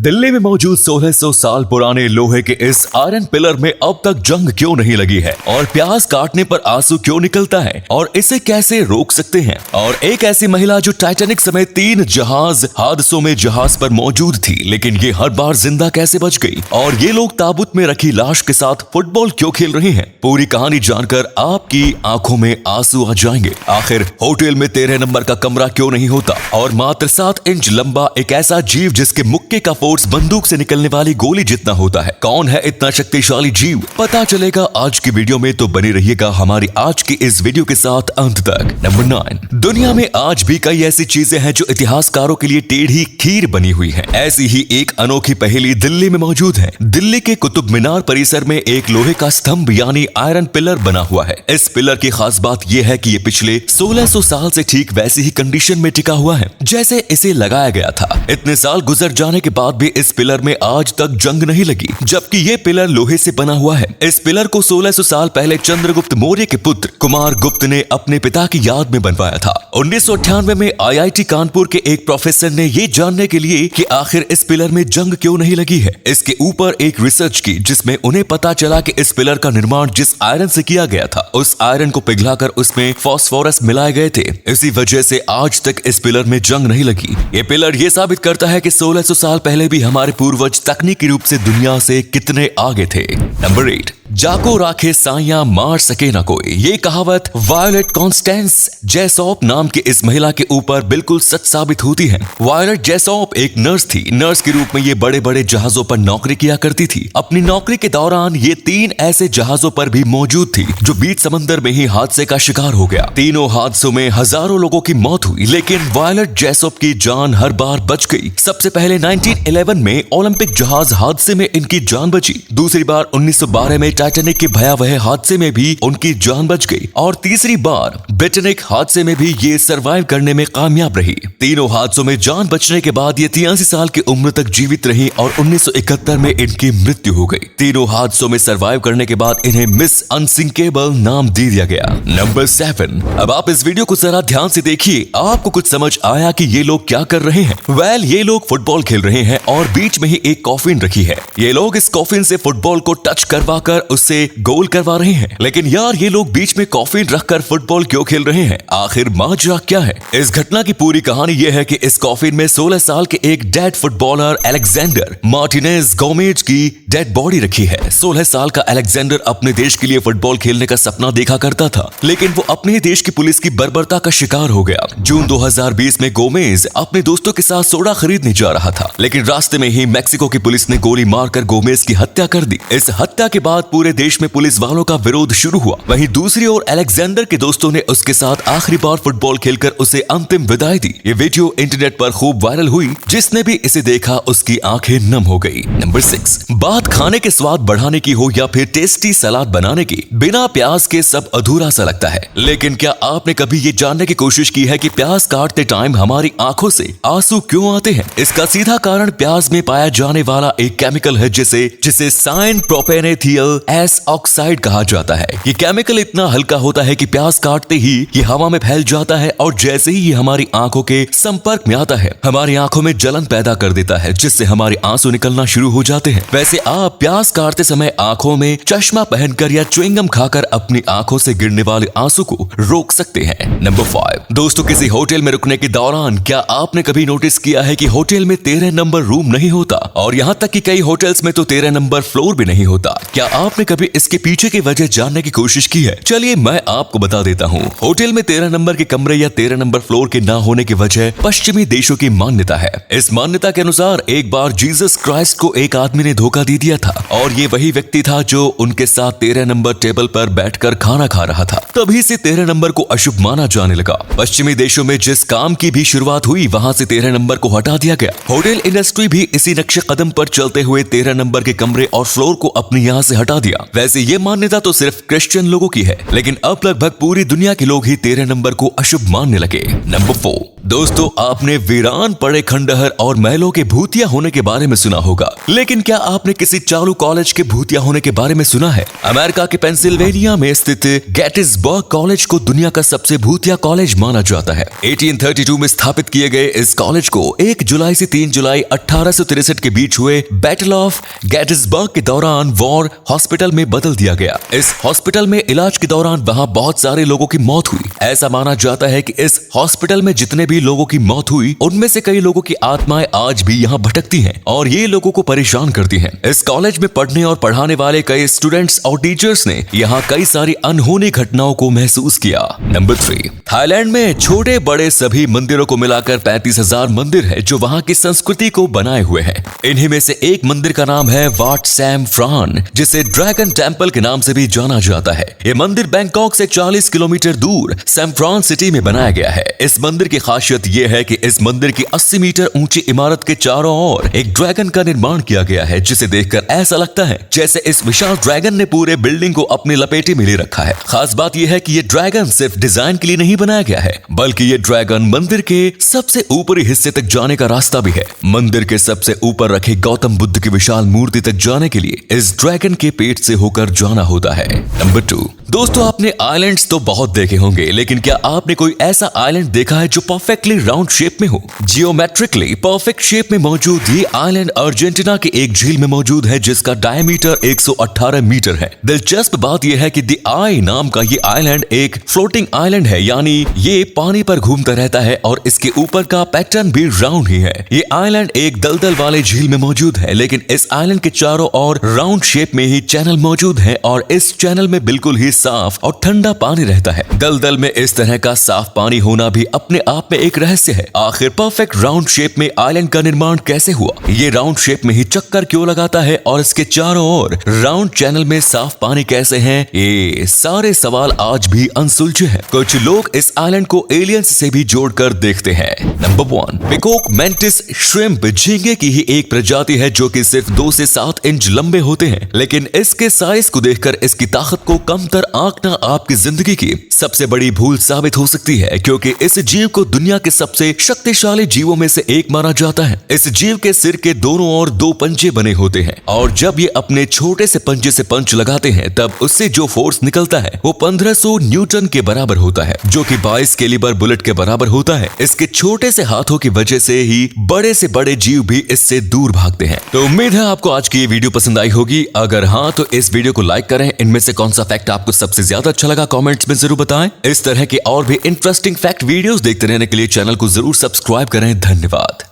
दिल्ली में मौजूद 1600 साल पुराने लोहे के इस आयरन पिलर में अब तक जंग क्यों नहीं लगी है और प्याज काटने पर आंसू क्यों निकलता है और इसे कैसे रोक सकते हैं। और एक ऐसी महिला जो टाइटैनिक समेत 3 जहाज हादसों में जहाज पर मौजूद थी, लेकिन ये हर बार जिंदा कैसे बच गई। और ये लोग ताबूत में रखी लाश के साथ फुटबॉल क्यों खेल रहे हैं। पूरी कहानी जानकर आपकी आंखों में आंसू आ जाएंगे। आखिर होटल में 13 नंबर का कमरा क्यों नहीं होता और मात्र 7 इंच लंबा एक ऐसा जीव जिसके मुक्के का फोर्स बंदूक से निकलने वाली गोली जितना होता है, कौन है इतना शक्तिशाली जीव, पता चलेगा आज की वीडियो में। तो बने रहिएगा हमारी आज की इस वीडियो के साथ अंत तक। नंबर 9, दुनिया में आज भी कई ऐसी चीजें हैं जो इतिहासकारों के लिए टेढ़ी खीर बनी हुई है। ऐसी ही एक अनोखी पहेली दिल्ली में मौजूद है। दिल्ली के कुतुब मीनार परिसर में एक लोहे का स्तंभ यानी आयरन पिलर बना हुआ है। इस पिलर की खास बात यह है कि ये पिछले 1600 साल से ठीक वैसी ही कंडीशन में टिका हुआ है जैसे इसे लगाया गया था। इतने साल गुजर जाने के बाद भी इस पिलर में आज तक जंग नहीं लगी, जबकि ये पिलर लोहे से बना हुआ है। इस पिलर को 1600 साल पहले चंद्रगुप्त मौर्य के पुत्र कुमार गुप्त ने अपने पिता की याद में बनवाया था। 1998 में IIT कानपुर के एक प्रोफेसर ने ये जानने के लिए कि आखिर इस पिलर में जंग क्यों नहीं लगी है, इसके ऊपर एक रिसर्च की, जिसमें उन्हें पता चला कि इस पिलर का निर्माण जिस आयरन से किया गया था उस आयरन को पिघलाकर उसमें फास्फोरस मिलाए गए थे। इसी वजह से आज तक इस पिलर में जंग नहीं लगी। ये पिलर ये साबित करता है कि 1600 साल पहले भी हमारे पूर्वज तकनीकी रूप से दुनिया से कितने आगे थे। नंबर 8, जाको राखे साइया मार सके ना कोई। ये कहावत वायलेट कॉन्स्टेंस जैसॉप नाम की इस महिला के ऊपर बिल्कुल सच साबित होती है। वायलेट जैसॉप एक नर्स थी। नर्स के रूप में ये बड़े बड़े जहाजों पर नौकरी किया करती थी। अपनी नौकरी के दौरान ये 3 ऐसे जहाजों पर भी मौजूद थी जो बीच समंदर में ही हादसे का शिकार हो गया। तीनों हादसों में हजारों लोगों की मौत हुई, लेकिन वायलेट जैसॉप की जान हर बार बच गई। सबसे पहले 1911 में ओलंपिक जहाज हादसे में इनकी जान बची। दूसरी बार 1912 में टाइटैनिक के भयावह हादसे में भी उनकी जान बच गई और तीसरी बार ब्रिटेनिक हादसे में भी ये सरवाइव करने में कामयाब रही। तीनों हादसों में जान बचने के बाद ये 83 साल की उम्र तक जीवित रही और 1971 में इनकी मृत्यु हो गई। तीनों हादसों में सरवाइव करने के बाद इन्हें मिस अनसिंकेबल नाम दे दिया गया। नंबर 7, अब आप इस वीडियो को जरा ध्यान से देखिए। आपको कुछ समझ आया कि ये लोग क्या कर रहे हैं? वेल, ये लोग फुटबॉल खेल रहे हैं और बीच में ही एक कॉफिन रखी है। ये लोग इस कॉफिन से फुटबॉल को टच करवाकर उससे गोल करवा रहे हैं। लेकिन यार, ये लोग बीच में कॉफिन रखकर फुटबॉल क्यों खेल रहे हैं? आखिर माजरा क्या है? इस घटना की पूरी कहानी यह है कि इस कॉफिन में 16 साल के एक dead footballer Alexander Martinez Gomez की डेड बॉडी रखी है। 16 साल का अलेक्जेंडर अपने देश के लिए फुटबॉल खेलने का सपना देखा करता था, लेकिन वो अपने देश की पुलिस की बर्बरता का शिकार हो गया। जून 2020 में गोमेज अपने दोस्तों के साथ सोडा खरीदने जा रहा था, लेकिन रास्ते में ही मेक्सिको की पुलिस ने गोली मारकर गोमेज की हत्या कर दी। इस हत्या के बाद पूरे देश में पुलिस वालों का विरोध शुरू हुआ। वहीं दूसरी ओर अलेक्जेंडर के दोस्तों ने उसके साथ आखिरी बार फुटबॉल खेलकर उसे अंतिम विदाई दी। ये वीडियो इंटरनेट पर खूब वायरल हुई। जिसने भी इसे देखा उसकी आंखें नम हो गई। नंबर 6, बात खाने के स्वाद बढ़ाने की हो या फिर टेस्टी सलाद बनाने की, बिना प्याज के सब अधूरा सा लगता है। लेकिन क्या आपने कभी ये जानने की कोशिश की है कि प्याज काटते टाइम हमारी आंखों से आंसू क्यों आते हैं? इसका सीधा कारण प्याज में पाया जाने वाला एक केमिकल है जिसे साइन प्रोपेनेथियल एस ऑक्साइड कहा जाता है। ये केमिकल इतना हल्का होता है कि प्याज काटते ही ये हवा में फैल जाता है और जैसे ही ये हमारी आंखों के संपर्क में आता है हमारी आंखों में जलन पैदा कर देता है, जिससे हमारे आंसू निकलना शुरू हो जाते हैं। वैसे आप प्याज काटते समय आंखों में चश्मा पहनकर या च्युइंगम खाकर अपनी आंखों से गिरने वाले आंसू को रोक सकते हैं। नंबर 5, दोस्तों, किसी होटल में रुकने के दौरान क्या आपने कभी नोटिस किया है कि होटल में 13 नंबर रूम नहीं होता और यहाँ तक कि कई होटल्स में तो 13 नंबर फ्लोर भी नहीं होता? क्या आपने कभी इसके पीछे की वजह जानने की कोशिश की है? चलिए मैं आपको बता देता हूँ। होटल में 13 नंबर के कमरे या 13 नंबर फ्लोर के ना होने की वजह पश्चिमी देशों की मान्यता है। इस मान्यता के अनुसार एक बार जीसस क्राइस्ट को एक आदमी ने धोखा दे दिया था और ये वही व्यक्ति था जो उनके साथ 13 नंबर टेबल पर बैठकर खाना खा रहा था। तभी से 13 नंबर को अशुभ माना जाने लगा। पश्चिमी देशों में जिस काम की भी शुरुआत हुई वहां से 13 नंबर को हटा दिया गया। होटल इंडस्ट्री भी इसी नक्शे कदम पर चलते हुए 13 नंबर के कमरे और फ्लोर को अपने यहाँ से हटा दिया। वैसे ये मान्यता तो सिर्फ क्रिश्चियन लोगों की है, लेकिन अब लगभग पूरी दुनिया के लोग ही 13 नंबर को अशुभ मानने लगे। नंबर 4, दोस्तों आपने वीरान पड़े खंडहर और महलों के भूतिया होने के बारे में सुना होगा, लेकिन क्या आपने किसी चालू कॉलेज के भूतिया होने के बारे में सुना है? अमेरिका के पेंसिल्वेनिया में स्थित गेटिसबर्ग कॉलेज को दुनिया का सबसे भूतिया कॉलेज माना जाता है। 1832 में स्थापित किए गए इस कॉलेज को 1 जुलाई से 3 जुलाई 1863 के बीच हुए बैटल ऑफ गेटिसबर्ग के दौरान वॉर हॉस्पिटल में बदल दिया गया। इस हॉस्पिटल में इलाज के दौरान वहां बहुत सारे लोगों की मौत हुई। ऐसा माना जाता है कि इस हॉस्पिटल में जितने भी लोगों की मौत हुई, उनमें से कई लोगों की आत्माएं आज भी यहाँ भटकती हैं और ये लोगों को परेशान करती हैं। इस कॉलेज में पढ़ने और पढ़ाने वाले कई स्टूडेंट्स और टीचर्स ने यहाँ कई सारी अनहोनी घटनाओं को महसूस किया। नंबर 3, थाईलैंड में छोटे बड़े सभी मंदिरों को मिलाकर 35,000 मंदिर है जो वहाँ की संस्कृति को बनाए हुए हैं। इन्हीं में से एक मंदिर का नाम है वाट सैम फ्रान, जिसे ड्रैगन टेम्पल के नाम से भी जाना जाता है। ये मंदिर बैंकॉक से 40 किलोमीटर दूर सैमफ्रॉन सिटी में बनाया गया है। इस मंदिर की खासियत यह है कि इस मंदिर की 80 मीटर ऊंची इमारत के चारों ओर एक ड्रैगन का निर्माण किया गया है, जिसे देखकर ऐसा लगता है जैसे इस विशाल ड्रैगन ने पूरे बिल्डिंग को अपनी लपेटे में ले रखा है। खास बात यह है कि ये ड्रैगन सिर्फ डिजाइन के लिए नहीं बनाया गया है, बल्कि ये ड्रैगन मंदिर के सबसे ऊपरी हिस्से तक जाने का रास्ता भी है। मंदिर के सबसे ऊपर रखे गौतम बुद्ध की विशाल मूर्ति तक जाने के लिए इस ड्रैगन के पेट से होकर जाना होता है। नंबर 2, दोस्तों आपने आइलैंड्स तो बहुत देखे होंगे, लेकिन क्या आपने कोई ऐसा आइलैंड देखा है जो परफेक्टली राउंड शेप में हो? जियोमेट्रिकली परफेक्ट शेप में मौजूद ये आइलैंड अर्जेंटीना के एक झील में मौजूद है, जिसका डायमीटर 118 मीटर है। दिलचस्प बात यह है कि द आई नाम का ये आइलैंड एक फ्लोटिंग आइलैंड है, यानी ये पानी पर घूमता रहता है और इसके ऊपर का पैटर्न भी राउंड ही है। ये आइलैंड एक दलदल वाले झील में मौजूद है, लेकिन इस आइलैंड के चारों ओर राउंड शेप में ही चैनल मौजूद है और इस चैनल में बिल्कुल ही साफ और ठंडा पानी रहता है। दलदल में इस तरह का साफ पानी होना भी अपने आप में एक रहस्य है। आखिर परफेक्ट राउंड शेप में आइलैंड का निर्माण कैसे हुआ? ये राउंड शेप में ही चक्कर क्यों लगाता है और इसके चारों ओर राउंड चैनल में साफ पानी कैसे है? ये सारे सवाल आज भी अनसुलझे हैं। कुछ लोग इस आइलैंड को एलियंस से भी जोड़कर देखते हैं। नंबर 1, पिकॉक मेंटिस श्रिम्प झींगे की ही एक प्रजाति है जो कि सिर्फ 2 से 7 इंच लंबे होते हैं, लेकिन इसके साइज को देखकर इसकी ताकत को कमतर आंकना आपकी जिंदगी की सबसे बड़ी भूल साबित हो सकती है, क्योंकि इस जीव को दुनिया के सबसे शक्तिशाली जीवों में से एक माना जाता है। इस जीव के सिर के दोनों ओर 2 पंजे बने होते हैं और जब ये अपने छोटे से पंजे से पंच लगाते हैं तब उससे जो फोर्स निकलता है वो 1500 न्यूटन के बराबर होता है, जो कि 22 कैलिबर बुलेट के बराबर होता है। इसके छोटे से हाथों की वजह से ही बड़े से बड़े जीव भी इससे दूर भागते हैं। तो उम्मीद है आपको आज की ये वीडियो पसंद आई होगी। अगर हाँ तो इस वीडियो को लाइक करें। इनमें से कौन सा फैक्ट आपको सबसे ज्यादा अच्छा लगा कमेंट्स में जरूर बताएं। इस तरह के और भी इंटरेस्टिंग फैक्ट वीडियोस देखते रहने के लिए चैनल को जरूर सब्सक्राइब करें। धन्यवाद।